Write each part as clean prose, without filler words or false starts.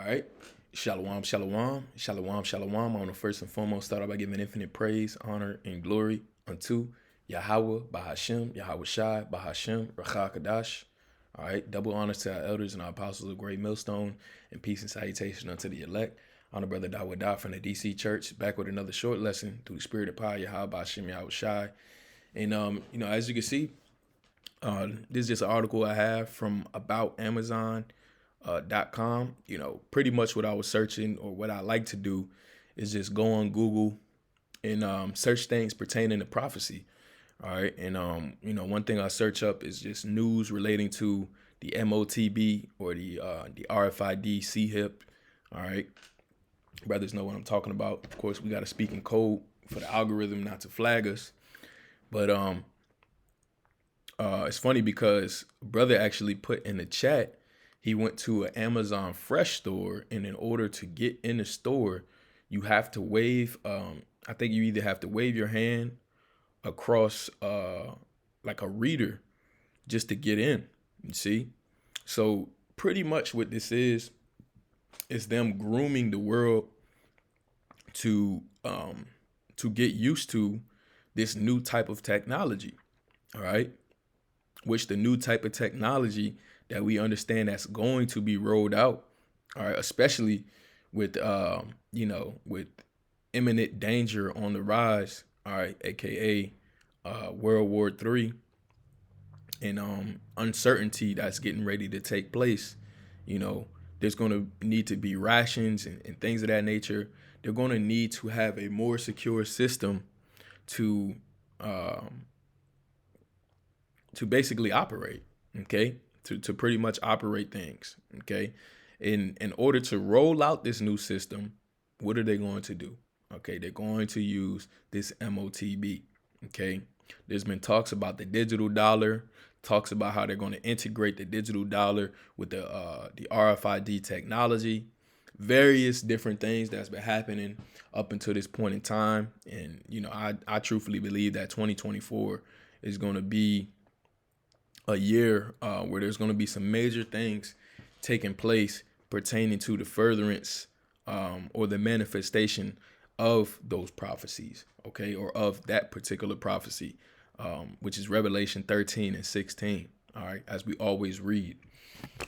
right. Shalom, shalom, shalom, shalom. I want to first and foremost start out by giving infinite praise, honor, and glory unto Yahweh, Bahashem, Yahweh Shai, Bahashem, Rachah Kadash. All right. Double honors to our elders and our apostles of Great Millstone, and peace and salutation unto the elect. Honor Brother Dawah from the DC Church, back with another short lesson through the spirit of power, Yahweh, Bahashem, Yahweh Shai. And, as you can see, this is just an article I have from about Amazon. .com. Pretty much what I was searching, or what I like to do, is just go on Google and search things pertaining to prophecy. All right. And one thing I search up is just news relating to the MOTB or the RFID CHIP. All right. Brothers know what I'm talking about. Of course, we got to speak in code for the algorithm not to flag us. But it's funny because brother actually put in the chat, he went to an Amazon Fresh store, and in order to get in the store, you have to wave. I think you either have to wave your hand across like a reader just to get in. You see, so pretty much what this is them grooming the world to get used to this new type of technology. All right, which the new type of technology that we understand that's going to be rolled out, all right, especially with with imminent danger on the rise, all right, aka World War III, and uncertainty that's getting ready to take place. There's going to need to be rations and things of that nature. They're going to need to have a more secure system to basically operate, okay? To pretty much operate things, okay? In order to roll out this new system, what are they going to do? Okay, they're going to use this MOTB, okay? There's been talks about the digital dollar, talks about how they're going to integrate the digital dollar with the RFID technology, various different things that's been happening up until this point in time. And, I truthfully believe that 2024 is going to be a year where there's going to be some major things taking place pertaining to the furtherance or the manifestation of those prophecies, okay, or of that particular prophecy, which is Revelation 13 and 16, all right, as we always read.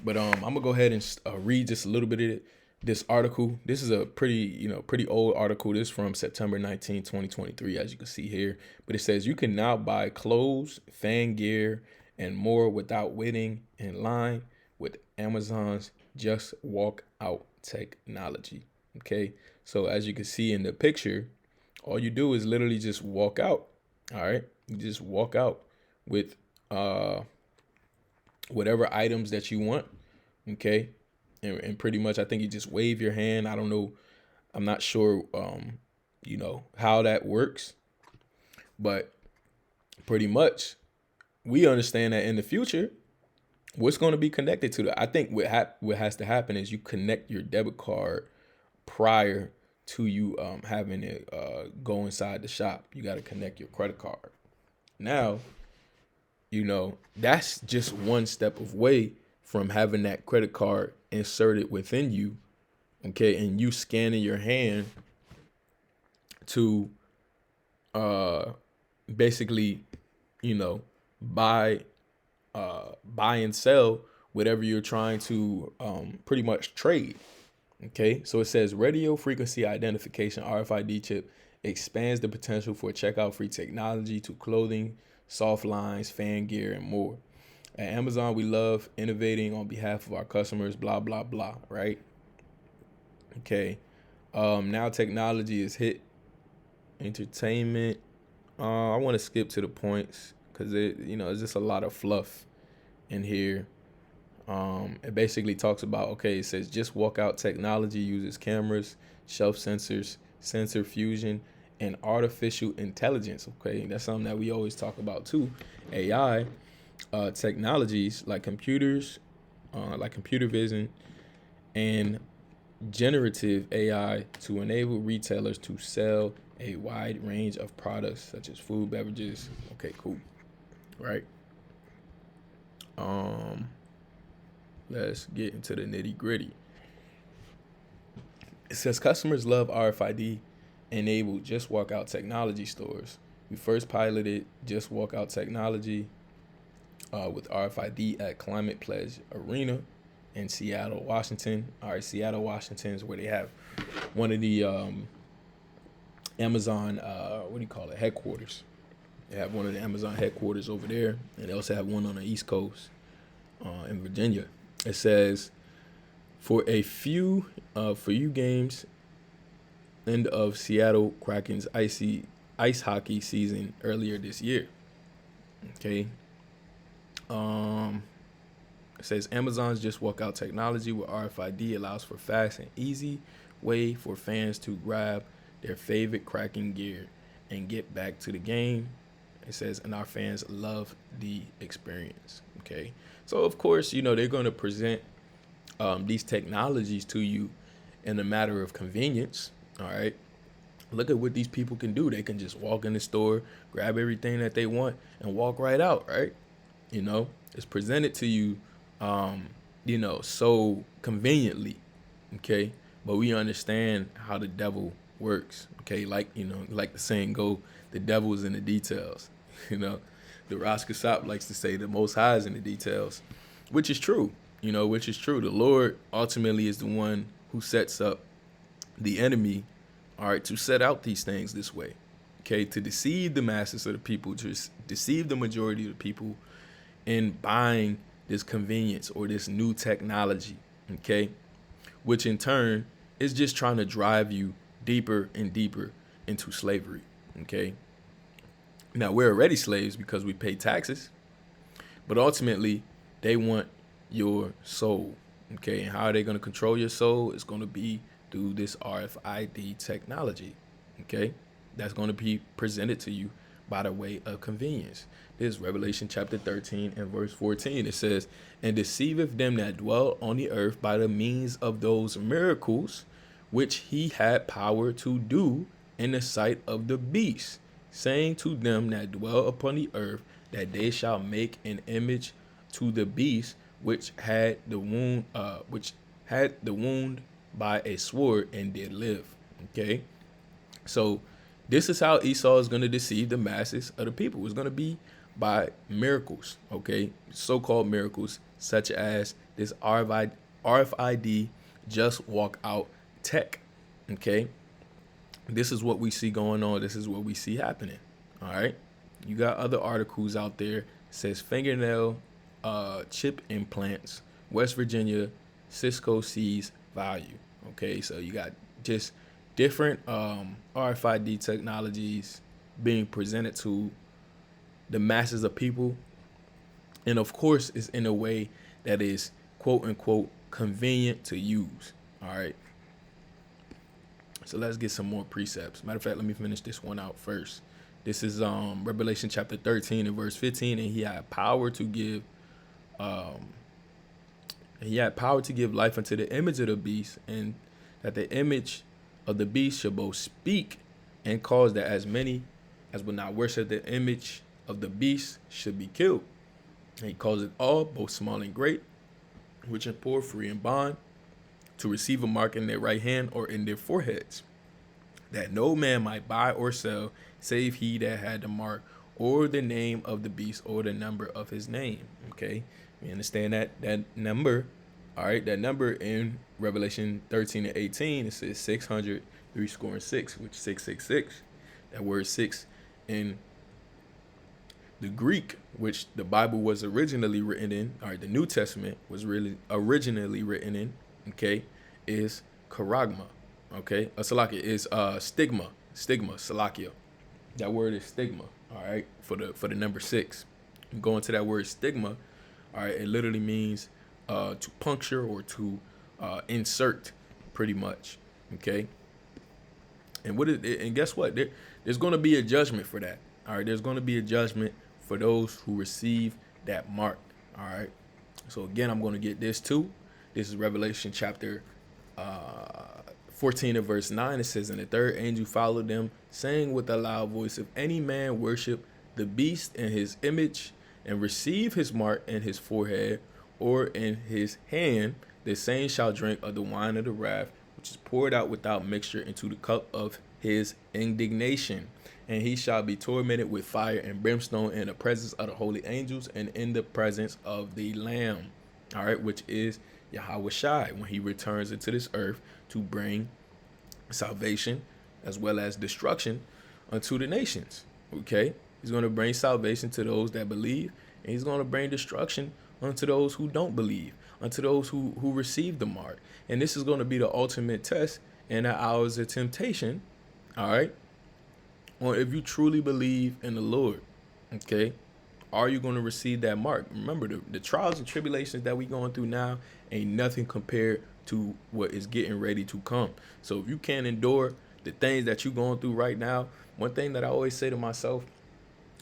But I'm going to go ahead and read just a little bit of this article. This is a pretty old article. This is from September 19, 2023, as you can see here. But it says, you can now buy clothes, fan gear, and more without waiting in line with Amazon's Just Walk Out technology. Okay, so as you can see in the picture, all you do is literally just walk out. All right, you just walk out with whatever items that you want. Okay, and pretty much I think you just wave your hand. I don't know, I'm not sure how that works, but pretty much we understand that in the future, what's going to be connected to that. I think what has to happen is you connect your debit card prior to you having it go inside the shop. You got to connect your credit card. Now, that's just one step away from having that credit card inserted within you, okay, and you scanning your hand to basically, buy and sell whatever you're trying to pretty much trade. Okay, so it says radio frequency identification RFID chip expands the potential for checkout free technology to clothing, soft lines, fan gear, and more. At Amazon, we love innovating on behalf of our customers, blah, blah, blah, right? Okay, now technology is hit entertainment. I want to skip to the points because it's just a lot of fluff in here. It basically talks about, it says Just Walk Out technology uses cameras, shelf sensors, sensor fusion, and artificial intelligence. Okay, that's something that we always talk about too. AI technologies like computers, like computer vision, and generative AI to enable retailers to sell a wide range of products such as food, beverages. Okay, cool. Right. Let's get into the nitty gritty. It says customers love RFID enabled just walkout technology stores. We first piloted just walkout technology with RFID at Climate Pledge Arena in Seattle, Washington. All right, Seattle, Washington is where they have one of the Amazon, headquarters. They have one of the Amazon headquarters over there, and they also have one on the East Coast in Virginia. It says, for you games, end of Seattle Kraken's ice hockey season earlier this year. Okay. It says Amazon's just walkout technology with RFID allows for fast and easy way for fans to grab their favorite Kraken gear and get back to the game. It says, and our fans love the experience. Okay. So of course, they're going to present these technologies to you in a matter of convenience. All right. Look at what these people can do. They can just walk in the store, grab everything that they want, and walk right out. Right. It's presented to you, so conveniently. Okay. But we understand how the devil works. Okay. Like the saying go, the devil is in the details. The Rosh Kasap likes to say the Most High is in the details, which is true. Which is true. The Lord ultimately is the one who sets up the enemy, all right, to set out these things this way, okay, to deceive the masses of the people, to deceive the majority of the people in buying this convenience or this new technology, okay, which in turn is just trying to drive you deeper and deeper into slavery, okay. Now, we're already slaves because we pay taxes, but ultimately they want your soul, okay? And how are they going to control your soul? It's going to be through this RFID technology, okay? That's going to be presented to you by the way of convenience. This is Revelation chapter 13 and verse 14. It says, and deceiveth them that dwell on the earth by the means of those miracles which he had power to do in the sight of the beast, saying to them that dwell upon the earth that they shall make an image to the beast which had the wound by a sword and did live. Okay, so this is how Esau is going to deceive the masses of the people. It's going to be by miracles, okay, so-called miracles such as this RFID just walk out tech. Okay, this is what we see going on. This is what we see happening. All right, you got other articles out there. It says fingernail chip implants, West Virginia, Cisco sees value. Okay, so you got just different RFID technologies being presented to the masses of people, and of course it's in a way that is quote unquote convenient to use. All right, so let's get some more precepts. Matter of fact, let me finish this one out first. This is Revelation chapter 13 and verse 15, and he had power to give life unto the image of the beast, and that the image of the beast shall both speak and cause that as many as will not worship the image of the beast should be killed. And he calls it all, both small and great, rich and poor, free and bond, to receive a mark in their right hand or in their foreheads, that no man might buy or sell, save he that had the mark or the name of the beast or the number of his name. Okay, we understand that number. All right, that number in Revelation 13 and 18, it says 600, 6, which 666. That word 6 in the Greek, which the Bible was originally written in, all right, the New Testament was really originally written in, okay, is charagma, okay? Salakia is stigma, salakia. That word is stigma, all right, for the number 6. Going to that word stigma, all right, it literally means to puncture or to insert, pretty much, okay? And guess what? There's going to be a judgment for that. All right, there's going to be a judgment for those who receive that mark. All right. So again, I'm going to get this too. This is Revelation chapter 14 and verse 9. It says, and the third angel followed them, saying with a loud voice, if any man worship the beast in his image and receive his mark in his forehead or in his hand, the same shall drink of the wine of the wrath which is poured out without mixture into the cup of his indignation. And he shall be tormented with fire and brimstone in the presence of the holy angels and in the presence of the Lamb. All right, which is Yahweh Shai, when he returns into this earth to bring salvation as well as destruction unto the nations. Okay, he's going to bring salvation to those that believe, and he's going to bring destruction unto those who don't believe, unto those who receive the mark. And this is going to be the ultimate test in the hours of temptation. All right, or if you truly believe in the Lord, okay, are you going to receive that mark? Remember, the trials and tribulations that we going through now ain't nothing compared to what is getting ready to come. So if you can't endure the things that you're going through right now, one thing that I always say to myself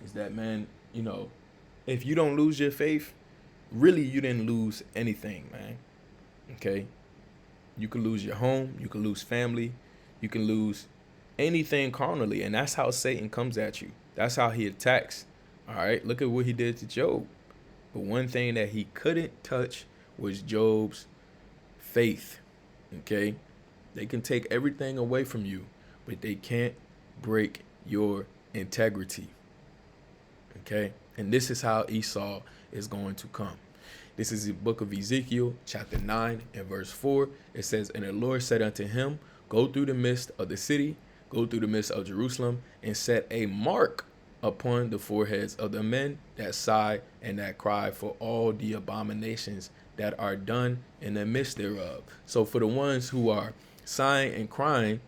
is that, man, you know, if you don't lose your faith, really you didn't lose anything, man. Okay? You can lose your home, you can lose family, you can lose anything carnally, and that's how Satan comes at you. That's how he attacks. All right, look at what he did to Job. But one thing that he couldn't touch was Job's faith. Okay, they can take everything away from you, but they can't break your integrity. Okay, and this is how Esau is going to come. This is the book of Ezekiel, chapter 9 and verse 4. It says, "And the Lord said unto him, Go through the midst of the city, go through the midst of Jerusalem, and set a mark upon the foreheads of the men that sigh and that cry for all the abominations that are done in the midst thereof." So for the ones who are sighing and crying,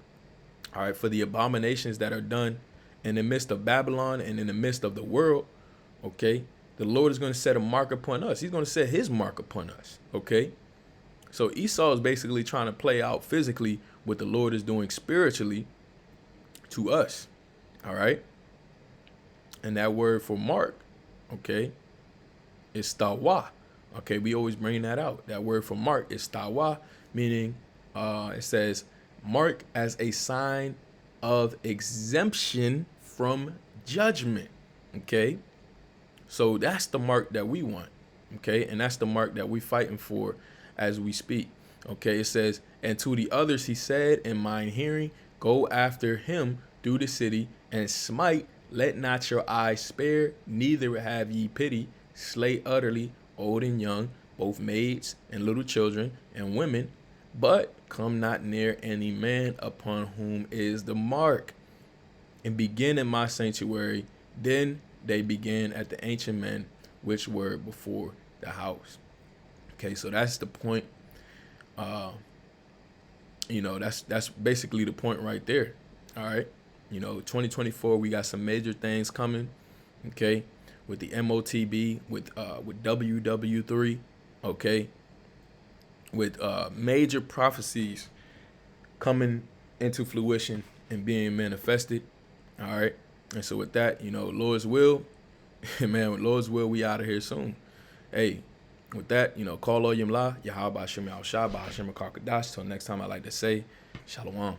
all right, for the abominations that are done in the midst of Babylon and in the midst of the world, okay, the Lord is going to set a mark upon us. He's going to set his mark upon us, okay? So Esau is basically trying to play out physically what the Lord is doing spiritually to us, all right? And that word for mark, okay, is tawa. Okay, we always bring that out. That word for mark is tawa, meaning it says mark as a sign of exemption from judgment. Okay, so that's the mark that we want. Okay, and that's the mark that we fighting for as we speak. Okay, it says, "And to the others he said in mine hearing, Go after him through the city and smite. Let not your eyes spare, neither have ye pity. Slay utterly old and young, both maids and little children and women, but come not near any man upon whom is the mark. And begin in my sanctuary. Then they began at the ancient men which were before the house." Okay, so that's the point. That's basically the point right there. All right. 2024, we got some major things coming, okay, with the MOTB, with WW3, okay, with major prophecies coming into fruition and being manifested, all right. And so with that, Lord's will, man, with Lord's will, we out of here soon. Hey, with that, call Oyim La, Yahweh Hashem Al Shah, Hashem Kakadash. Till next time, I like to say, Shalom.